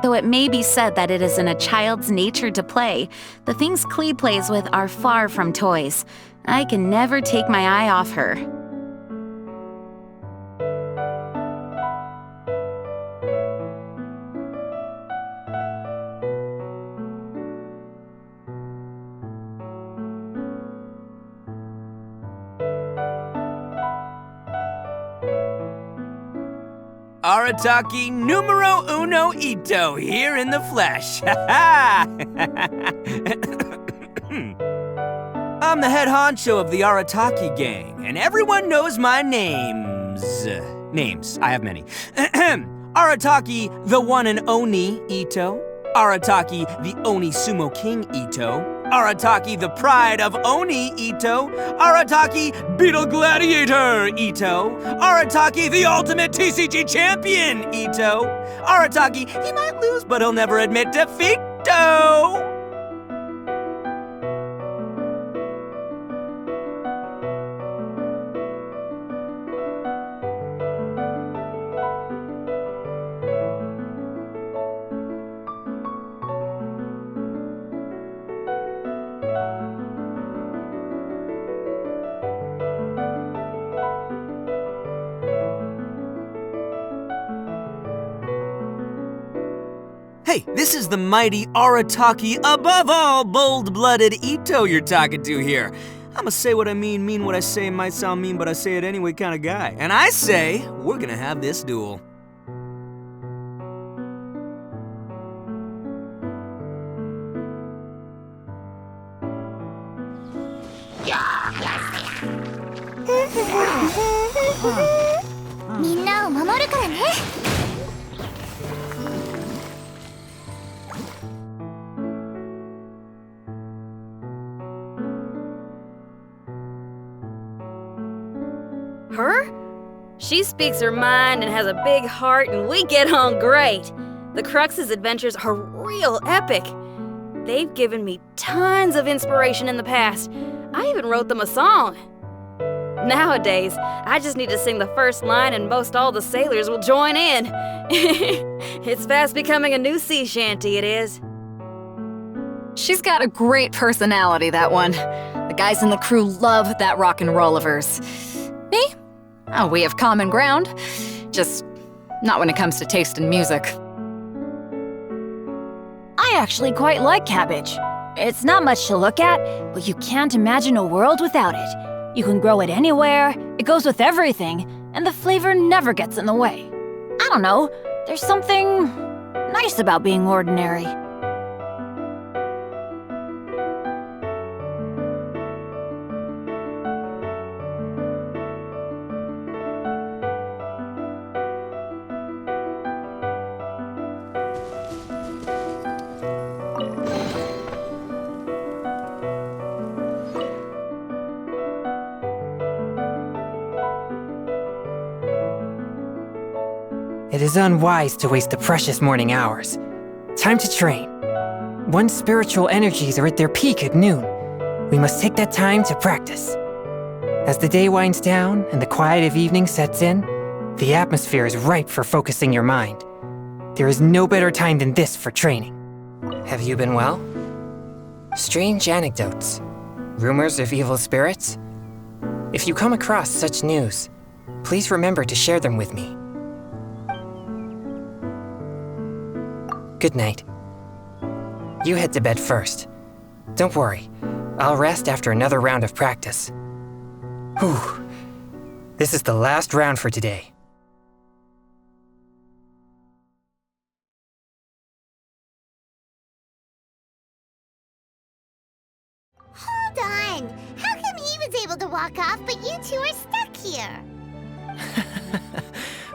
Though it may be said that it is in a child's nature to play, the things Klee plays with are far from toys. I can never take my eye off her. Arataki numero uno Itto here in the flesh. I'm the head honcho of the Arataki gang, and everyone knows my names. I have many. Arataki, the one and only Itto. Arataki, the Oni Sumo King Itto. Arataki, the pride of Oni Itto. Arataki, Beetle Gladiator Itto. Arataki, the ultimate TCG champion Itto. Arataki, he might lose, but he'll never admit defeat. Hey, this is the mighty Arataki, above all bold-blooded Itto you're talking to here. I'ma say what I mean what I say, might sound mean, but I say it anyway kind of guy. And I say, we're gonna have this duel. Her? She speaks her mind and has a big heart, and we get on great. The Crux's adventures are real epic. They've given me tons of inspiration in the past. I even wrote them a song. Nowadays, I just need to sing the first line and most all the sailors will join in. It's fast becoming a new sea shanty, it is. She's got a great personality, that one. The guys in the crew love that rock and roll of hers. Me? Oh, we have common ground. Just not when it comes to taste in music. I actually quite like cabbage. It's not much to look at, but you can't imagine a world without it. You can grow it anywhere, it goes with everything, and the flavor never gets in the way. I don't know, there's something nice about being ordinary. It is unwise to waste the precious morning hours. Time to train. One's spiritual energies are at their peak at noon. We must take that time to practice. As the day winds down and the quiet of evening sets in, the atmosphere is ripe for focusing your mind. There is no better time than this for training. Have you been well? Strange anecdotes. Rumors of evil spirits? If you come across such news, please remember to share them with me. Good night. You head to bed first. Don't worry, I'll rest after another round of practice. Whew. This is the last round for today. Hold on! How come he was able to walk off, but you two are stuck here?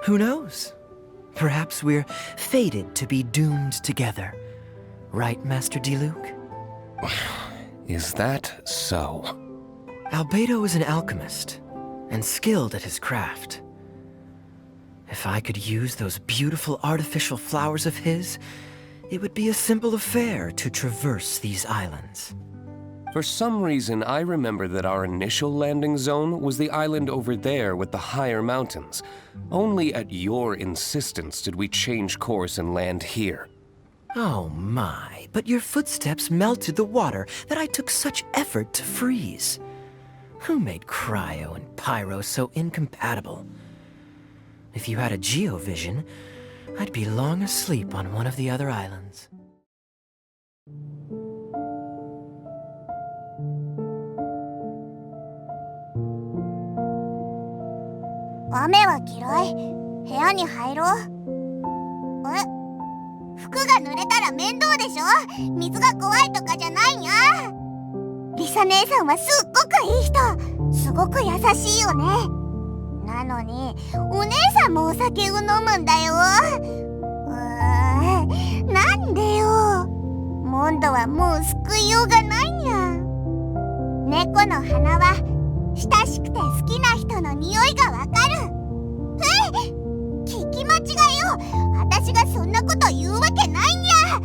Who knows? Perhaps we're fated to be doomed together. Right, Master Diluc? Is that so? Albedo is an alchemist, and skilled at his craft. If I could use those beautiful artificial flowers of his, it would be a simple affair to traverse these islands. For some reason, I remember that our initial landing zone was the island over there with the higher mountains. Only at your insistence did we change course and land here. Oh my, but your footsteps melted the water that I took such effort to freeze. Who made cryo and pyro so incompatible? If you had a Geo Vision, I'd be long asleep on one of the other islands. 雨は嫌い。部屋に入ろう。え？服が濡れたら面倒でしょ？水が怖いとかじゃないにゃ。リサ姉さんはすっごくいい人。すごく優しいよね。なのに、お姉さんもお酒を飲むんだよ。なんでよ。モンドはもう救いようがないにゃ。猫の鼻は親しくて好きな人の匂いがわかる。聞き間違いよ。私がそんなこと言うわけないにゃ。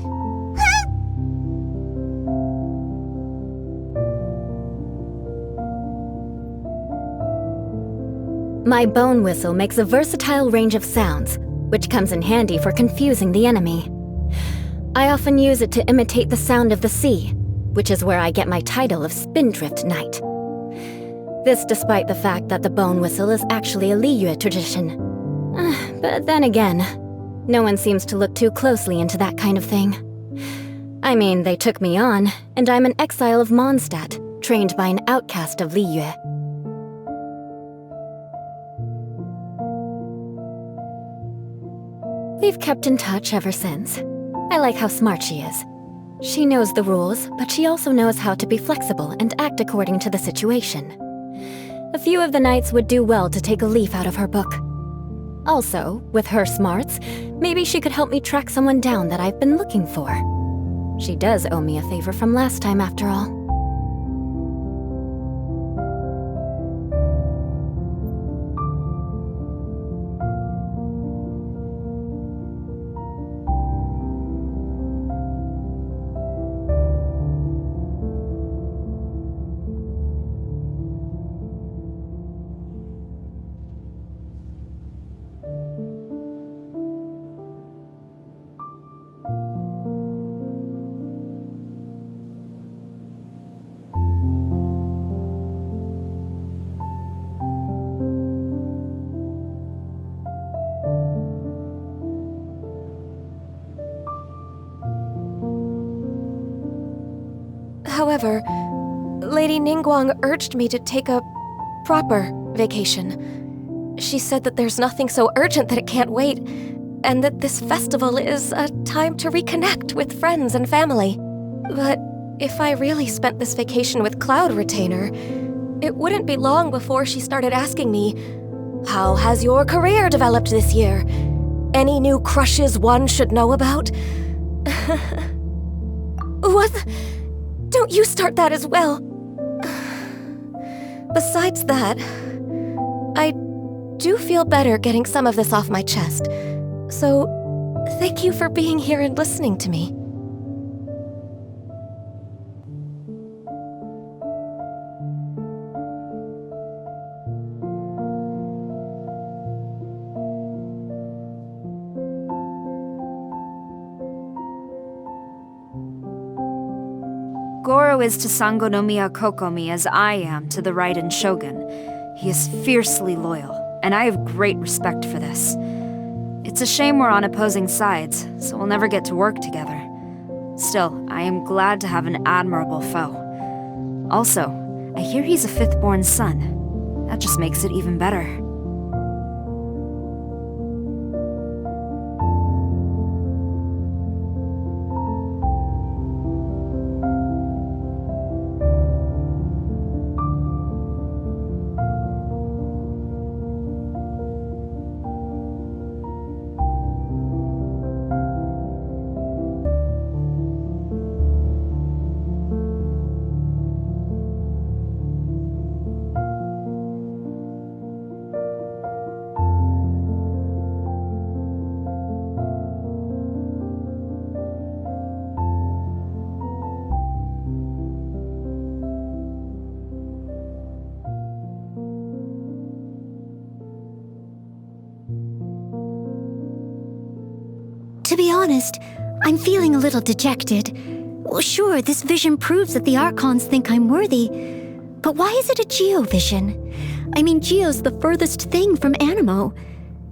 My bone whistle makes a versatile range of sounds, which comes in handy for confusing the enemy. I often use it to imitate the sound of the sea, which is where I get my title of Spindrift Knight. This despite the fact that the bone whistle is actually a Liyue tradition. But then again, no one seems to look too closely into that kind of thing. I mean, they took me on, and I'm an exile of Mondstadt, trained by an outcast of Liyue. We've kept in touch ever since. I like how smart she is. She knows the rules, but she also knows how to be flexible and act according to the situation. A few of the knights would do well to take a leaf out of her book. Also, with her smarts, maybe she could help me track someone down that I've been looking for. She does owe me a favor from last time, after all. However, Lady Ningguang urged me to take a proper vacation. She said that there's nothing so urgent that it can't wait, and that this festival is a time to reconnect with friends and family. But if I really spent this vacation with Cloud Retainer, it wouldn't be long before she started asking me, "How has your career developed this year? Any new crushes one should know about?" What? Don't you start that as well. Besides that, I do feel better getting some of this off my chest. So, thank you for being here and listening to me. Gorou is to Sangonomiya Kokomi as I am to the Raiden Shogun. He is fiercely loyal, and I have great respect for this. It's a shame we're on opposing sides, so we'll never get to work together. Still, I am glad to have an admirable foe. Also, I hear he's a fifth-born son. That just makes it even better. To be honest, I'm feeling a little dejected. Well, sure, this vision proves that the Archons think I'm worthy, but why is it a Geo Vision? I mean, Geo's the furthest thing from Anemo,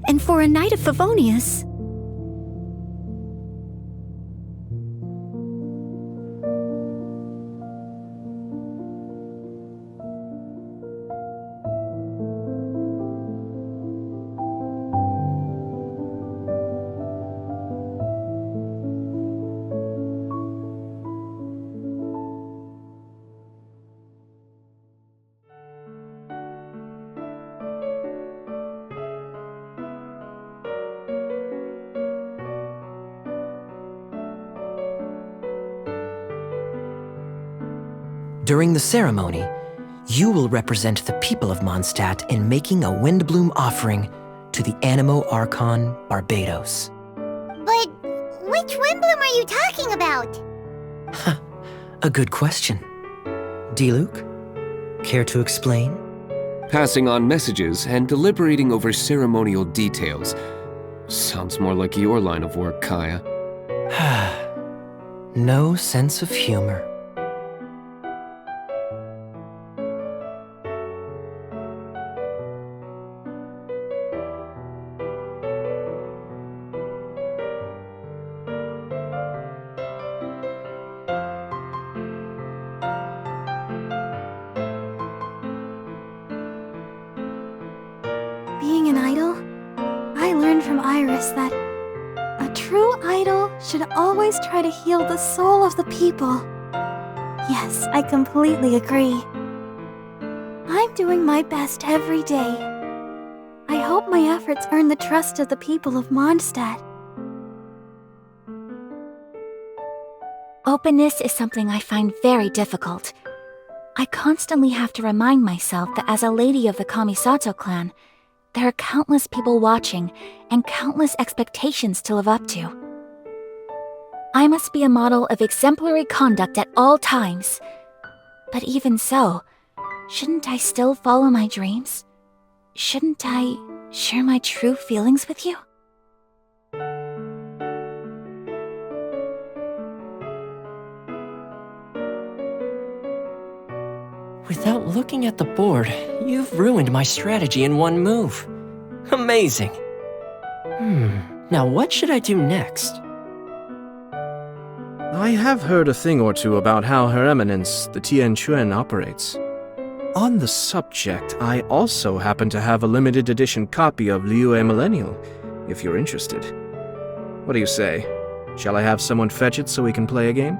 and for a Knight of Favonius... During the ceremony, you will represent the people of Mondstadt in making a Windbloom offering to the Anemo Archon Barbados. But which Windbloom are you talking about? A good question. Diluc, care to explain? Passing on messages and deliberating over ceremonial details. Sounds more like your line of work, Kaya. No sense of humor. Being an idol, I learned from Iris that a true idol should always try to heal the soul of the people. Yes, I completely agree. I'm doing my best every day. I hope my efforts earn the trust of the people of Mondstadt. Openness is something I find very difficult. I constantly have to remind myself that as a lady of the Kamisato clan, there are countless people watching and countless expectations to live up to. I must be a model of exemplary conduct at all times. But even so, shouldn't I still follow my dreams? Shouldn't I share my true feelings with you? Without looking at the board, you've ruined my strategy in one move. Amazing. Now what should I do next? I have heard a thing or two about how Her Eminence, the Tian Chuan, operates. On the subject, I also happen to have a limited edition copy of Liyue Millennial, if you're interested. What do you say? Shall I have someone fetch it so we can play a game?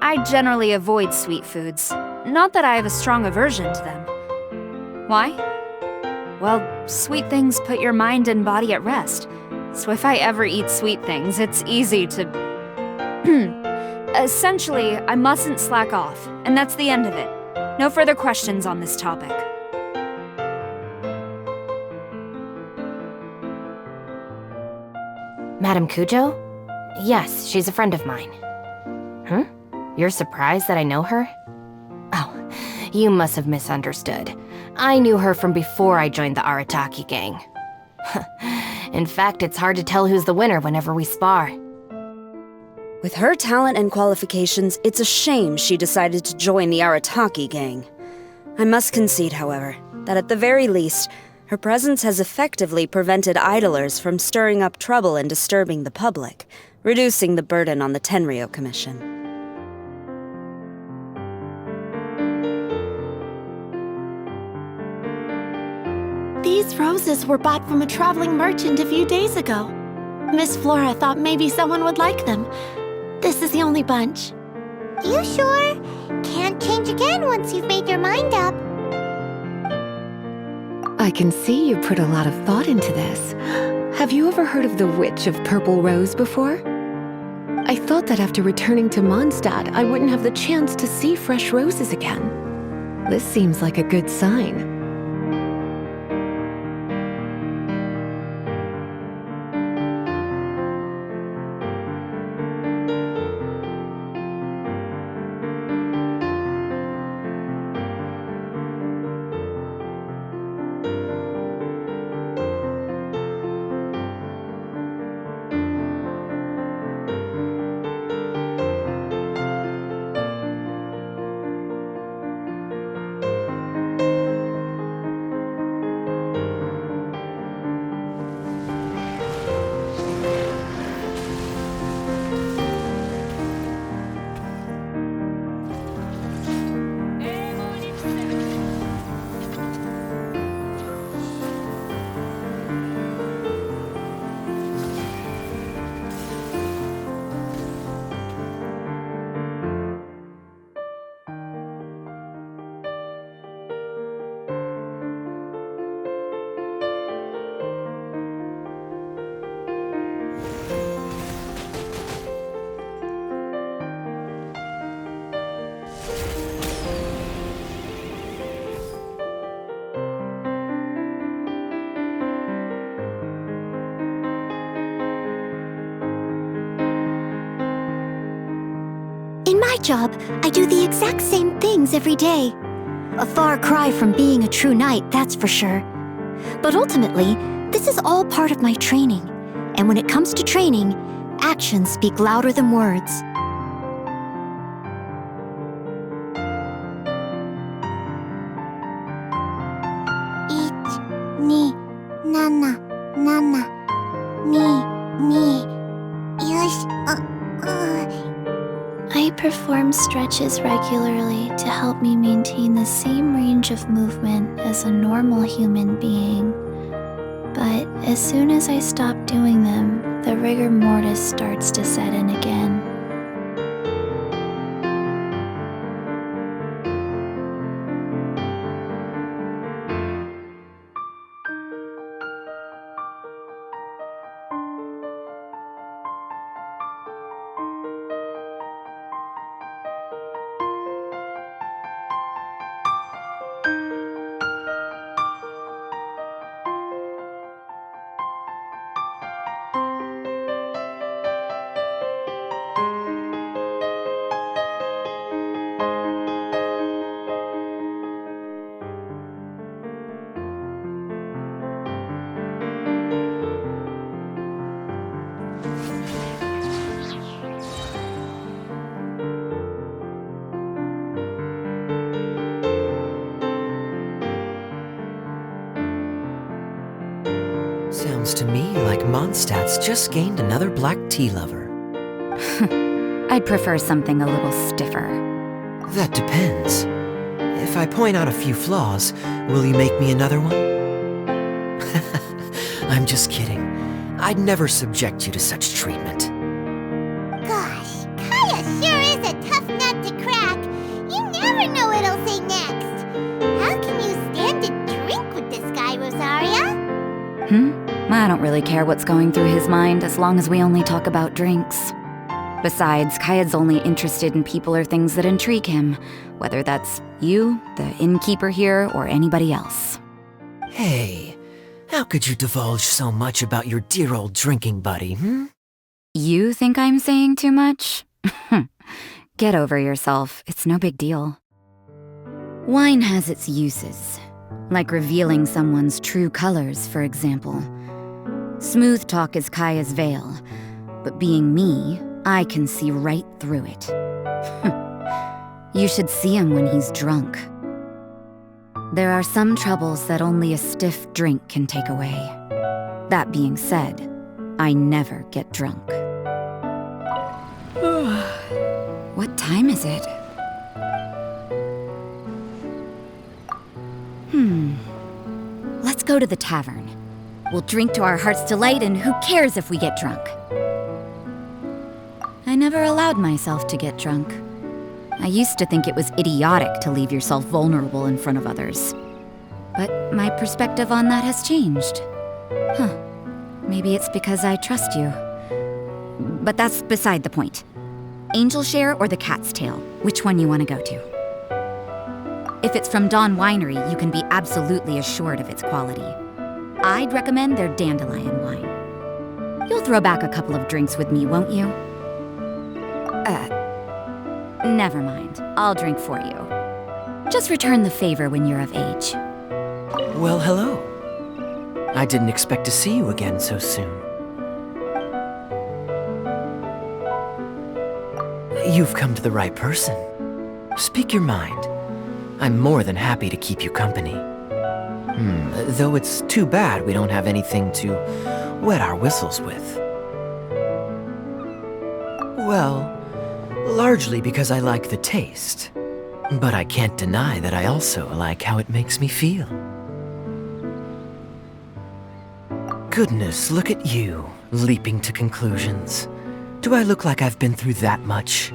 I generally avoid sweet foods. Not that I have a strong aversion to them. Why? Well, sweet things put your mind and body at rest. So if I ever eat sweet things, it's easy to... Essentially, I mustn't slack off, and that's the end of it. No further questions on this topic. Madame Kujo? Yes, she's a friend of mine. Huh? You're surprised that I know her? Oh, You must have misunderstood. I knew her from before I joined the Arataki gang. In fact, it's hard to tell who's the winner whenever we spar. With her talent and qualifications, it's a shame she decided to join the Arataki gang. I must concede, however, that at the very least, her presence has effectively prevented idlers from stirring up trouble and disturbing the public, reducing the burden on the Tenryo Commission. These roses were bought from a traveling merchant a few days ago. Miss Flora thought maybe someone would like them. This is the only bunch. You sure? Can't change again once you've made your mind up. I can see you put a lot of thought into this. Have you ever heard of the Witch of Purple Rose before? I thought that after returning to Mondstadt, I wouldn't have the chance to see fresh roses again. This seems like a good sign. In my job, I do the exact same things every day. A far cry from being a true knight, that's for sure. But ultimately, this is all part of my training. And when it comes to training, actions speak louder than words. I perform stretches regularly to help me maintain the same range of movement as a normal human being. But as soon as I stop doing them, the rigor mortis starts to set in again. Sounds to me like Mondstadt's just gained another black tea lover. I'd prefer something a little stiffer. That depends. If I point out a few flaws, will you make me another one? I'm just kidding. I'd never subject you to such treatment. Gosh, Kaya sure is a tough nut to crack. You never know what he'll say next. How can you stand to drink with this guy, Rosaria? I don't really care what's going through his mind as long as we only talk about drinks. Besides, Kayad's only interested in people or things that intrigue him, whether that's you, the innkeeper here, or anybody else. Hey, how could you divulge so much about your dear old drinking buddy, You think I'm saying too much? Get over yourself. It's no big deal. Wine has its uses, like revealing someone's true colors, for example. Smooth talk is Kaya's veil, but being me, I can see right through it. You should see him when he's drunk. There are some troubles that only a stiff drink can take away. That being said, I never get drunk. What time is it? Let's go to the tavern. We'll drink to our heart's delight, and who cares if we get drunk? I never allowed myself to get drunk. I used to think it was idiotic to leave yourself vulnerable in front of others. But my perspective on that has changed. Maybe it's because I trust you. But that's beside the point. Angel Share or the Cat's Tail? Which one you want to go to? If it's from Dawn Winery, you can be absolutely assured of its quality. I'd recommend their dandelion wine. You'll throw back a couple of drinks with me, won't you? Never mind. I'll drink for you. Just return the favor when you're of age. Well, hello. I didn't expect to see you again so soon. You've come to the right person. Speak your mind. I'm more than happy to keep you company. Though it's too bad we don't have anything to wet our whistles with. Well, largely because I like the taste. But I can't deny that I also like how it makes me feel. Goodness, look at you, leaping to conclusions. Do I look like I've been through that much?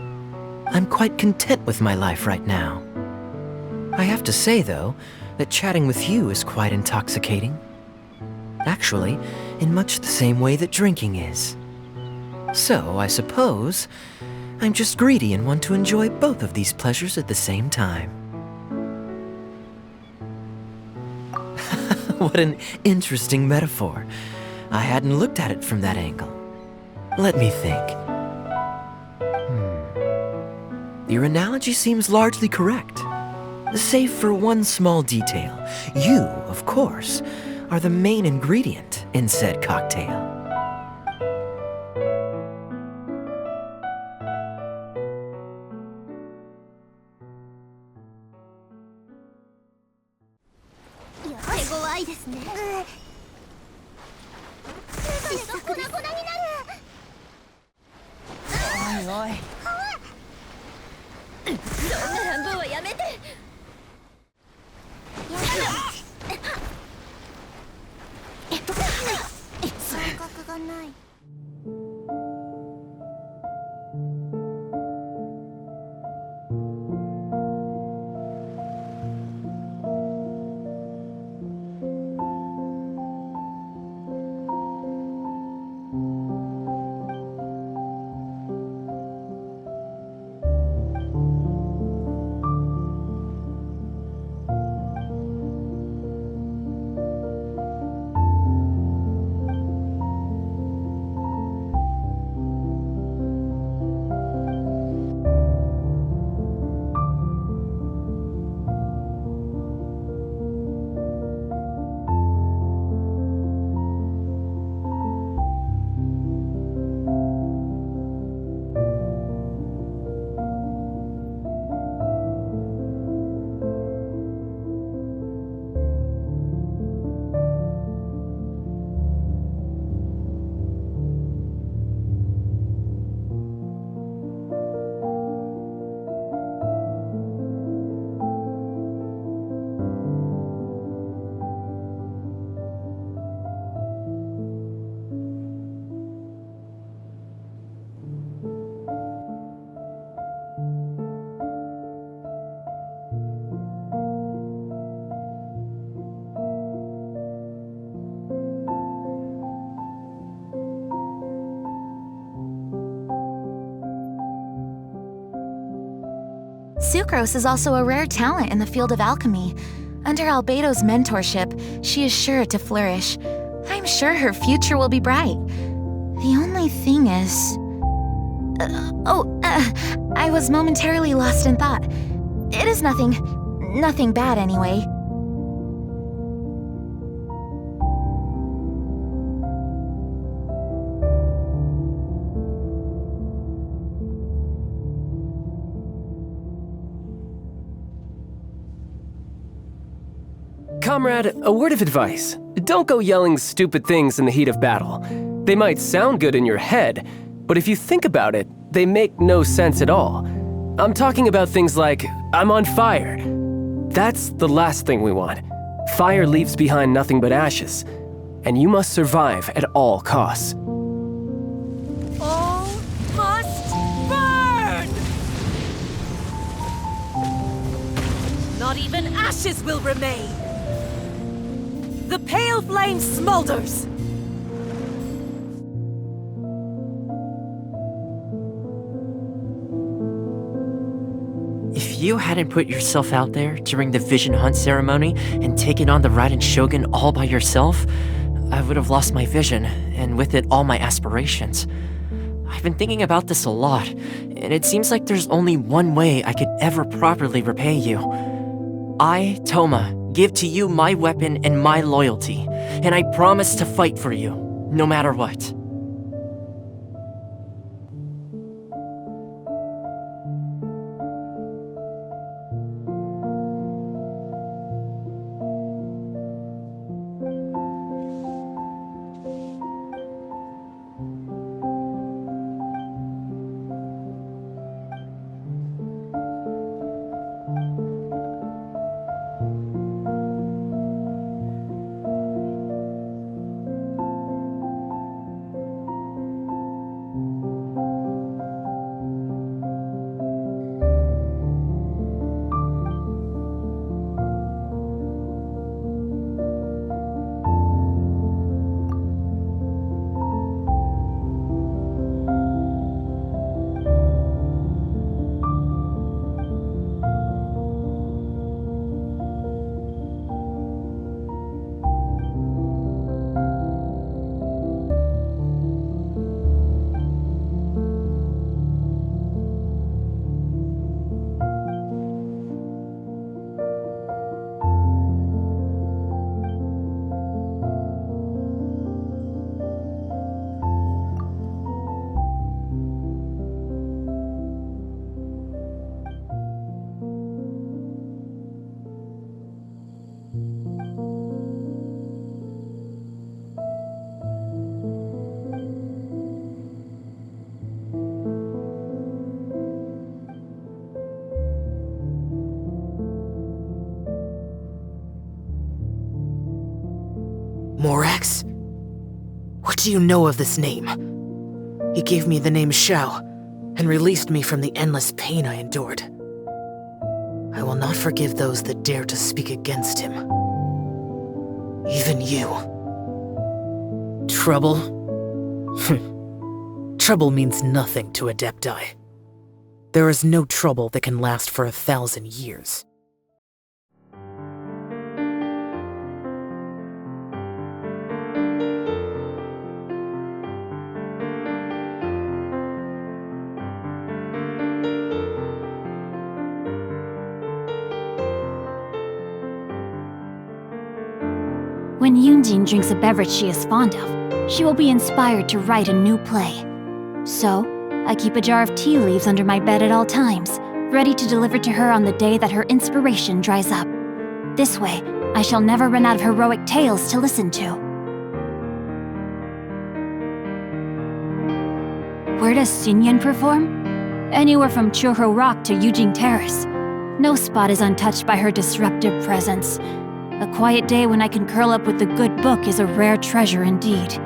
I'm quite content with my life right now. I have to say, though, that chatting with you is quite intoxicating. Actually, in much the same way that drinking is. So, I suppose, I'm just greedy and want to enjoy both of these pleasures at the same time. What an interesting metaphor. I hadn't looked at it from that angle. Let me think. Your analogy seems largely correct. Save for one small detail. You, of course, are the main ingredient in said cocktail. Sucrose is also a rare talent in the field of alchemy. Under Albedo's mentorship, she is sure to flourish. I'm sure her future will be bright. The only thing is... I was momentarily lost in thought. It is nothing. Nothing bad anyway. Comrade, a word of advice. Don't go yelling stupid things in the heat of battle. They might sound good in your head, but if you think about it, they make no sense at all. I'm talking about things like, I'm on fire. That's the last thing we want. Fire leaves behind nothing but ashes, and you must survive at all costs. All must burn! Not even ashes will remain! The pale flame smolders! If you hadn't put yourself out there during the Vision Hunt ceremony and taken on the Raiden Shogun all by yourself, I would have lost my vision, and with it all my aspirations. I've been thinking about this a lot, and it seems like there's only one way I could ever properly repay you. I, Toma, give to you my weapon and my loyalty, and I promise to fight for you, no matter what. Morax? What do you know of this name? He gave me the name Xiao, and released me from the endless pain I endured. I will not forgive those that dare to speak against him. Even you. Trouble? Trouble means nothing to Adepti. There is no trouble that can last for 1,000 years. When Yunjin drinks a beverage she is fond of, she will be inspired to write a new play. So, I keep a jar of tea leaves under my bed at all times, ready to deliver to her on the day that her inspiration dries up. This way, I shall never run out of heroic tales to listen to. Where does Xinyan perform? Anywhere from Churro Rock to Yujing Terrace. No spot is untouched by her disruptive presence. A quiet day when I can curl up with a good book is a rare treasure indeed.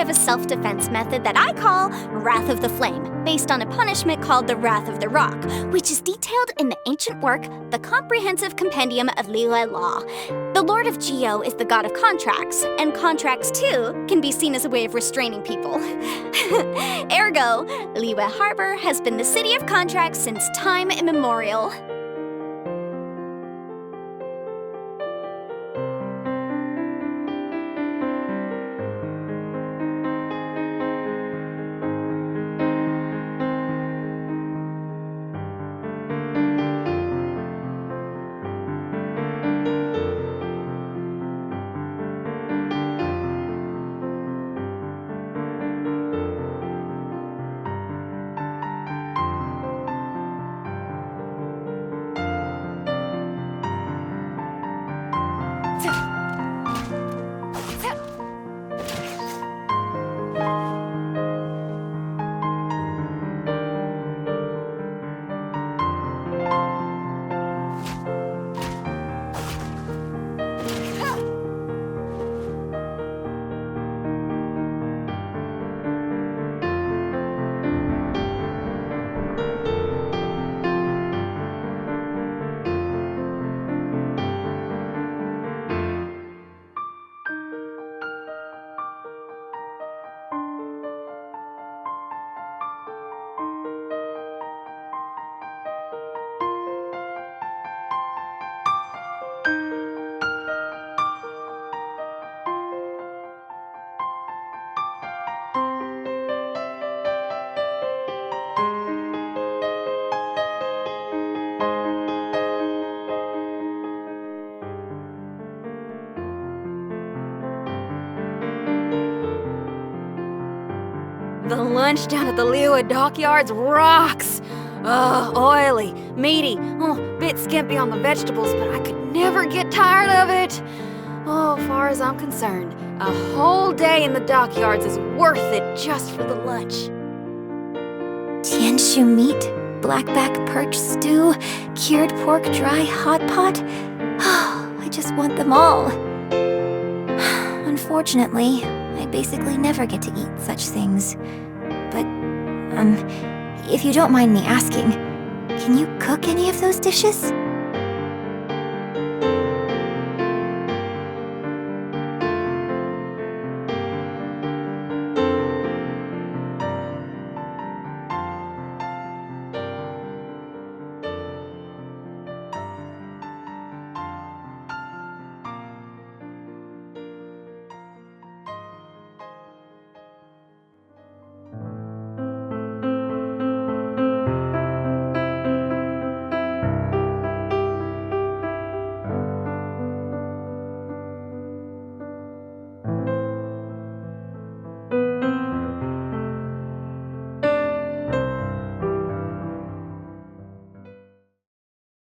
have a self-defense method that I call Wrath of the Flame, based on a punishment called the Wrath of the Rock, which is detailed in the ancient work, the Comprehensive Compendium of Liyue Law. The Lord of Geo is the god of contracts, and contracts too can be seen as a way of restraining people. Ergo, Liyue Harbor has been the city of contracts since time immemorial. The lunch down at the Liyue dockyards rocks! Oily, meaty, bit skimpy on the vegetables, but I could never get tired of it. As far as I'm concerned, a whole day in the dockyards is worth it just for the lunch. Tianshu meat, blackback perch stew, cured pork dry hot pot. I just want them all. Unfortunately, I basically never get to eat such things. But, if you don't mind me asking, can you cook any of those dishes?